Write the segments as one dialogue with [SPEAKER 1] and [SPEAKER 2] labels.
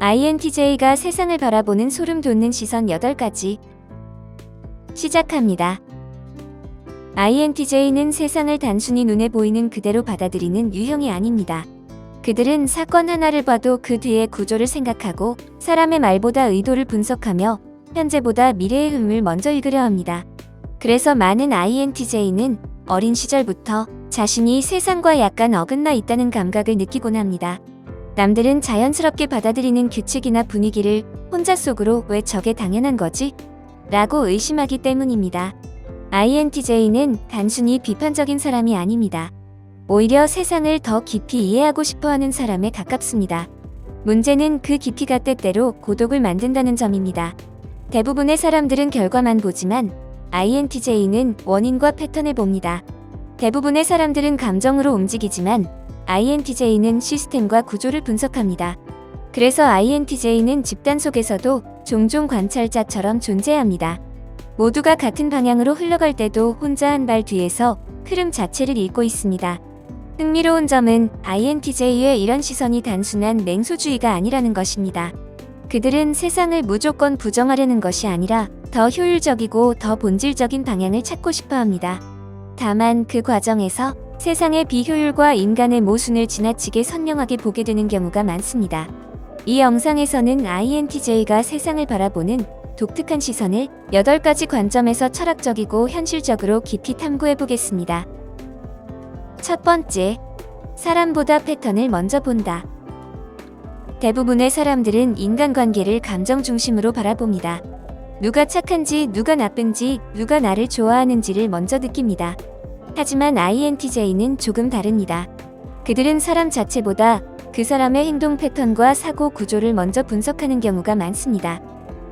[SPEAKER 1] INTJ가 세상을 바라보는 소름 돋는 시선 8가지. 시작합니다. INTJ는 세상을 단순히 눈에 보이는 그대로 받아들이는 유형이 아닙니다. 그들은 사건 하나를 봐도 그 뒤의 구조를 생각하고 사람의 말보다 의도를 분석하며 현재보다 미래의 흐름을 먼저 읽으려 합니다. 그래서 많은 INTJ는 어린 시절부터 자신이 세상과 약간 어긋나 있다는 감각을 느끼곤 합니다. 남들은 자연스럽게 받아들이는 규칙이나 분위기를 혼자 속으로 왜 저게 당연한 거지? 라고 의심하기 때문입니다. INTJ는 단순히 비판적인 사람이 아닙니다. 오히려 세상을 더 깊이 이해하고 싶어하는 사람에 가깝습니다. 문제는 그 깊이가 때때로 고독을 만든다는 점입니다. 대부분의 사람들은 결과만 보지만 INTJ는 원인과 패턴을 봅니다. 대부분의 사람들은 감정으로 움직이지만 INTJ는 시스템과 구조를 분석합니다. 그래서 INTJ는 집단 속에서도 종종 관찰자처럼 존재합니다. 모두가 같은 방향으로 흘러갈 때도 혼자 한 발 뒤에서 흐름 자체를 읽고 있습니다. 흥미로운 점은 INTJ의 이런 시선이 단순한 냉소주의가 아니라는 것입니다. 그들은 세상을 무조건 부정하려는 것이 아니라 더 효율적이고 더 본질적인 방향을 찾고 싶어 합니다. 다만 그 과정에서 세상의 비효율과 인간의 모순을 지나치게 선명하게 보게 되는 경우가 많습니다. 이 영상에서는 INTJ가 세상을 바라보는 독특한 시선을 8가지 관점에서 철학적이고 현실적으로 깊이 탐구해 보겠습니다. 첫 번째, 사람보다 패턴을 먼저 본다. 대부분의 사람들은 인간관계를 감정 중심으로 바라봅니다. 누가 착한지, 누가 나쁜지, 누가 나를 좋아하는지를 먼저 느낍니다. 하지만 INTJ는 조금 다릅니다. 그들은 사람 자체보다 그 사람의 행동 패턴과 사고 구조를 먼저 분석하는 경우가 많습니다.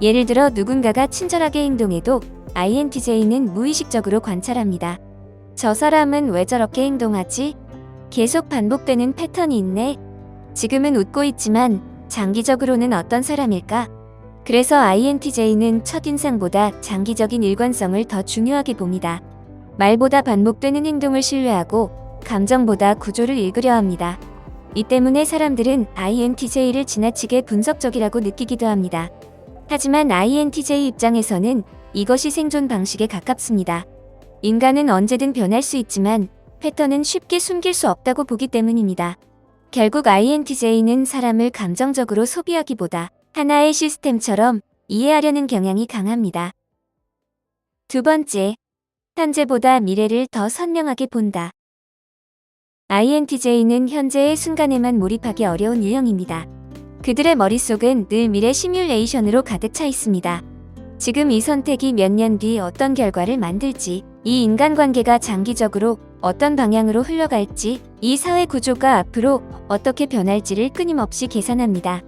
[SPEAKER 1] 예를 들어 누군가가 친절하게 행동해도 INTJ는 무의식적으로 관찰합니다. 저 사람은 왜 저렇게 행동하지? 계속 반복되는 패턴이 있네. 지금은 웃고 있지만 장기적으로는 어떤 사람일까? 그래서 INTJ는 첫인상보다 장기적인 일관성을 더 중요하게 봅니다. 말보다 반복되는 행동을 신뢰하고 감정보다 구조를 읽으려 합니다. 이 때문에 사람들은 INTJ를 지나치게 분석적이라고 느끼기도 합니다. 하지만 INTJ 입장에서는 이것이 생존 방식에 가깝습니다. 인간은 언제든 변할 수 있지만 패턴은 쉽게 숨길 수 없다고 보기 때문입니다. 결국 INTJ는 사람을 감정적으로 소비하기보다 하나의 시스템처럼 이해하려는 경향이 강합니다. 두 번째, 현재보다 미래를 더 선명하게 본다. INTJ는 현재의 순간에만 몰입하기 어려운 유형입니다. 그들의 머릿속은 늘 미래 시뮬레이션으로 가득 차 있습니다. 지금 이 선택이 몇 년 뒤 어떤 결과를 만들지, 이 인간관계가 장기적으로 어떤 방향으로 흘러갈지, 이 사회 구조가 앞으로 어떻게 변할지를 끊임없이 계산합니다.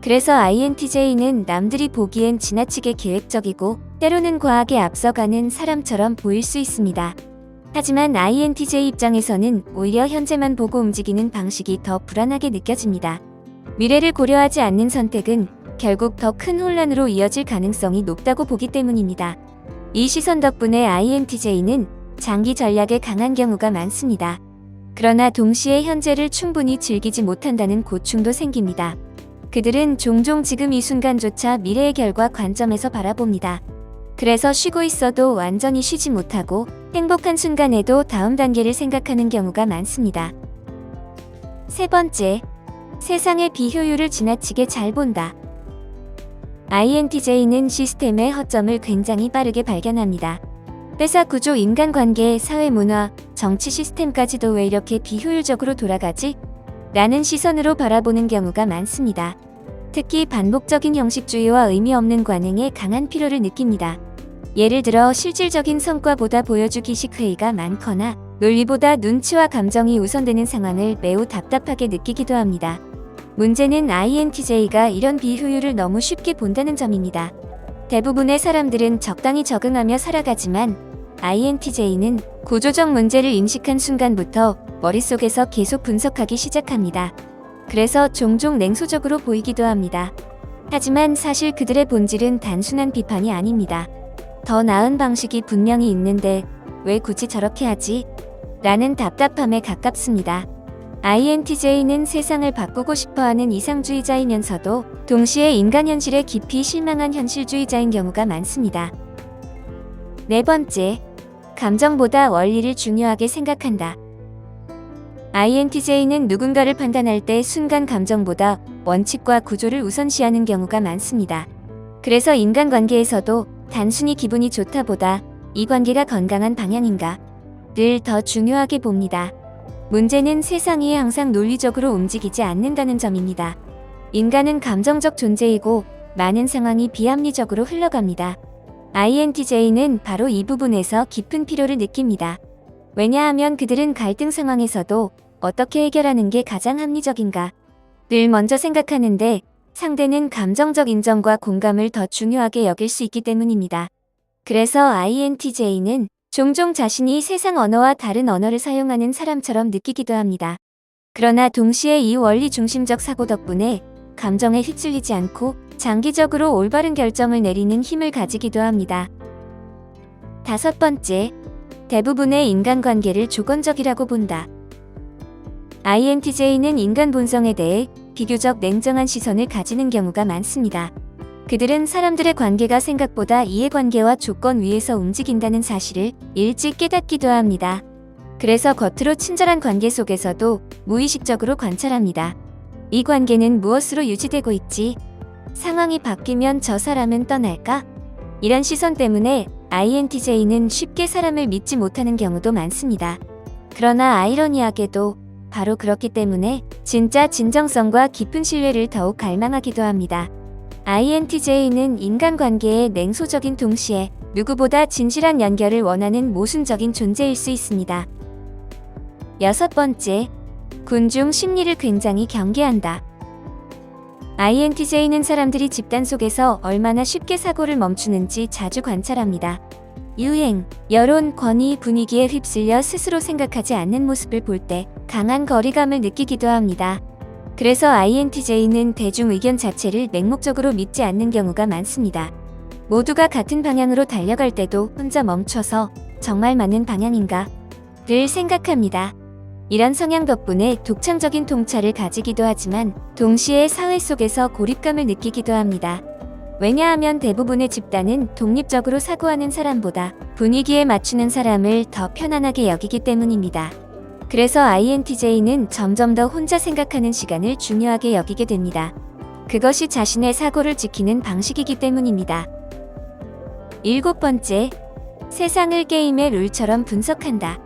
[SPEAKER 1] 그래서 INTJ는 남들이 보기엔 지나치게 계획적이고 때로는 과하게 앞서가는 사람처럼 보일 수 있습니다. 하지만 INTJ 입장에서는 오히려 현재만 보고 움직이는 방식이 더 불안하게 느껴집니다. 미래를 고려하지 않는 선택은 결국 더 큰 혼란으로 이어질 가능성이 높다고 보기 때문입니다. 이 시선 덕분에 INTJ는 장기 전략에 강한 경우가 많습니다. 그러나 동시에 현재를 충분히 즐기지 못한다는 고충도 생깁니다. 그들은 종종 지금 이 순간조차 미래의 결과 관점에서 바라봅니다. 그래서 쉬고 있어도 완전히 쉬지 못하고 행복한 순간에도 다음 단계를 생각하는 경우가 많습니다. 세 번째, 세상의 비효율을 지나치게 잘 본다. INTJ는 시스템의 허점을 굉장히 빠르게 발견합니다. 회사 구조, 인간관계, 사회문화, 정치 시스템까지도 왜 이렇게 비효율적으로 돌아가지? 라는 시선으로 바라보는 경우가 많습니다. 특히 반복적인 형식주의와 의미 없는 관행에 강한 피로를 느낍니다. 예를 들어 실질적인 성과보다 보여주기식 회의가 많거나 논리보다 눈치와 감정이 우선되는 상황을 매우 답답하게 느끼기도 합니다. 문제는 INTJ가 이런 비효율을 너무 쉽게 본다는 점입니다. 대부분의 사람들은 적당히 적응하며 살아가지만 INTJ는 구조적 문제를 인식한 순간부터 머릿속에서 계속 분석하기 시작합니다. 그래서 종종 냉소적으로 보이기도 합니다. 하지만 사실 그들의 본질은 단순한 비판이 아닙니다. 더 나은 방식이 분명히 있는데 왜 굳이 저렇게 하지? 라는 답답함에 가깝습니다. INTJ는 세상을 바꾸고 싶어하는 이상주의자이면서도 동시에 인간 현실에 깊이 실망한 현실주의자인 경우가 많습니다. 네 번째, 감정보다 원리를 중요하게 생각한다. INTJ는 누군가를 판단할 때 순간 감정보다 원칙과 구조를 우선시하는 경우가 많습니다. 그래서 인간관계에서도 단순히 기분이 좋다보다 이 관계가 건강한 방향인가를 더 중요하게 봅니다. 문제는 세상이 항상 논리적으로 움직이지 않는다는 점입니다. 인간은 감정적 존재이고 많은 상황이 비합리적으로 흘러갑니다. INTJ는 바로 이 부분에서 깊은 피로를 느낍니다. 왜냐하면 그들은 갈등 상황에서도 어떻게 해결하는 게 가장 합리적인가 를 먼저 생각하는데 상대는 감정적 인정과 공감을 더 중요하게 여길 수 있기 때문입니다. 그래서 INTJ는 종종 자신이 세상 언어와 다른 언어를 사용하는 사람처럼 느끼기도 합니다. 그러나 동시에 이 원리 중심적 사고 덕분에 감정에 휩쓸리지 않고 장기적으로 올바른 결정을 내리는 힘을 가지기도 합니다. 다섯 번째, 대부분의 인간관계를 조건적이라고 본다. INTJ는 인간 본성에 대해 비교적 냉정한 시선을 가지는 경우가 많습니다. 그들은 사람들의 관계가 생각보다 이해관계와 조건 위에서 움직인다는 사실을 일찍 깨닫기도 합니다. 그래서 겉으로 친절한 관계 속에서도 무의식적으로 관찰합니다. 이 관계는 무엇으로 유지되고 있지? 상황이 바뀌면 저 사람은 떠날까? 이런 시선 때문에 INTJ는 쉽게 사람을 믿지 못하는 경우도 많습니다. 그러나 아이러니하게도 바로 그렇기 때문에 진짜 진정성과 깊은 신뢰를 더욱 갈망하기도 합니다. INTJ는 인간관계의 냉소적인 동시에 누구보다 진실한 연결을 원하는 모순적인 존재일 수 있습니다. 여섯 번째, 군중 심리를 굉장히 경계한다. INTJ는 사람들이 집단 속에서 얼마나 쉽게 사고를 멈추는지 자주 관찰합니다. 유행, 여론, 권위, 분위기에 휩쓸려 스스로 생각하지 않는 모습을 볼 때 강한 거리감을 느끼기도 합니다. 그래서 INTJ는 대중 의견 자체를 맹목적으로 믿지 않는 경우가 많습니다. 모두가 같은 방향으로 달려갈 때도 혼자 멈춰서 정말 맞는 방향인가? 를 생각합니다. 이런 성향 덕분에 독창적인 통찰을 가지기도 하지만 동시에 사회 속에서 고립감을 느끼기도 합니다. 왜냐하면 대부분의 집단은 독립적으로 사고하는 사람보다 분위기에 맞추는 사람을 더 편안하게 여기기 때문입니다. 그래서 INTJ는 점점 더 혼자 생각하는 시간을 중요하게 여기게 됩니다. 그것이 자신의 사고를 지키는 방식이기 때문입니다. 일곱 번째, 세상을 게임의 룰처럼 분석한다.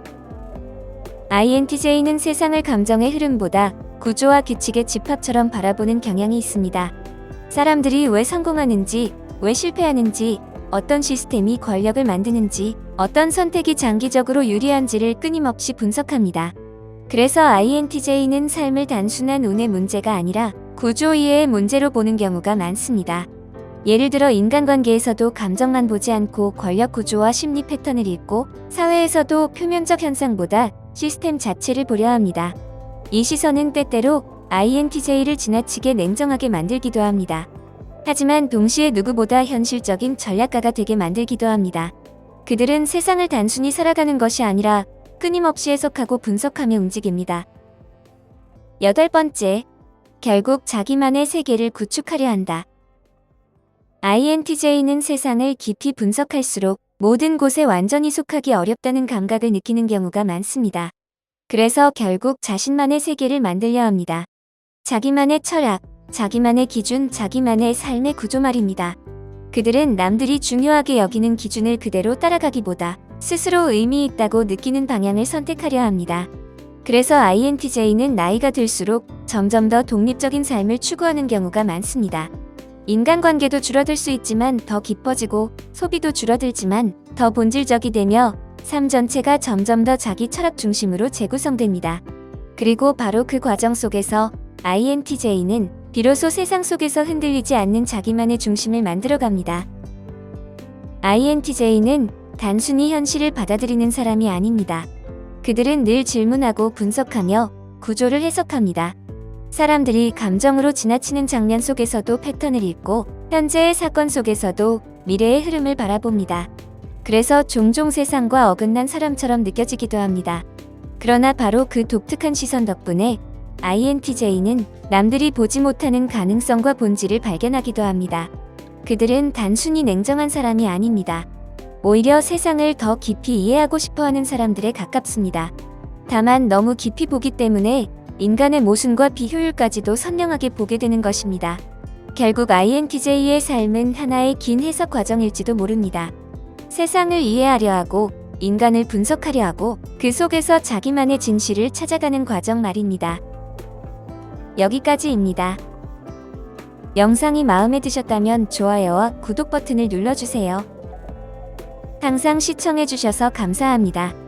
[SPEAKER 1] INTJ는 세상을 감정의 흐름보다 구조와 규칙의 집합처럼 바라보는 경향이 있습니다. 사람들이 왜 성공하는지, 왜 실패하는지, 어떤 시스템이 권력을 만드는지, 어떤 선택이 장기적으로 유리한지를 끊임없이 분석합니다. 그래서 INTJ는 삶을 단순한 운의 문제가 아니라 구조 이해의 문제로 보는 경우가 많습니다. 예를 들어 인간관계에서도 감정만 보지 않고 권력 구조와 심리 패턴을 읽고 사회에서도 표면적 현상보다 시스템 자체를 보려 합니다. 이 시선은 때때로 INTJ를 지나치게 냉정하게 만들기도 합니다. 하지만 동시에 누구보다 현실적인 전략가가 되게 만들기도 합니다. 그들은 세상을 단순히 살아가는 것이 아니라 끊임없이 해석하고 분석하며 움직입니다. 여덟 번째, 결국 자기만의 세계를 구축하려 한다. INTJ는 세상을 깊이 분석할수록 모든 곳에 완전히 속하기 어렵다는 감각을 느끼는 경우가 많습니다. 그래서 결국 자신만의 세계를 만들려 합니다. 자기만의 철학, 자기만의 기준, 자기만의 삶의 구조 말입니다. 그들은 남들이 중요하게 여기는 기준을 그대로 따라가기보다 스스로 의미 있다고 느끼는 방향을 선택하려 합니다. 그래서 INTJ는 나이가 들수록 점점 더 독립적인 삶을 추구하는 경우가 많습니다. 인간관계도 줄어들 수 있지만 더 깊어지고 소비도 줄어들지만 더 본질적이 되며 삶 전체가 점점 더 자기 철학 중심으로 재구성됩니다. 그리고 바로 그 과정 속에서 INTJ는 비로소 세상 속에서 흔들리지 않는 자기만의 중심을 만들어갑니다. INTJ는 단순히 현실을 받아들이는 사람이 아닙니다. 그들은 늘 질문하고 분석하며 구조를 해석합니다. 사람들이 감정으로 지나치는 장면 속에서도 패턴을 읽고 현재의 사건 속에서도 미래의 흐름을 바라봅니다. 그래서 종종 세상과 어긋난 사람처럼 느껴지기도 합니다. 그러나 바로 그 독특한 시선 덕분에 INTJ는 남들이 보지 못하는 가능성과 본질을 발견하기도 합니다. 그들은 단순히 냉정한 사람이 아닙니다. 오히려 세상을 더 깊이 이해하고 싶어하는 사람들에 가깝습니다. 다만 너무 깊이 보기 때문에 인간의 모순과 비효율까지도 선명하게 보게 되는 것입니다. 결국 INTJ의 삶은 하나의 긴 해석 과정일지도 모릅니다. 세상을 이해하려 하고 인간을 분석하려 하고 그 속에서 자기만의 진실을 찾아가는 과정 말입니다. 여기까지입니다. 영상이 마음에 드셨다면 좋아요와 구독 버튼을 눌러주세요. 항상 시청해주셔서 감사합니다.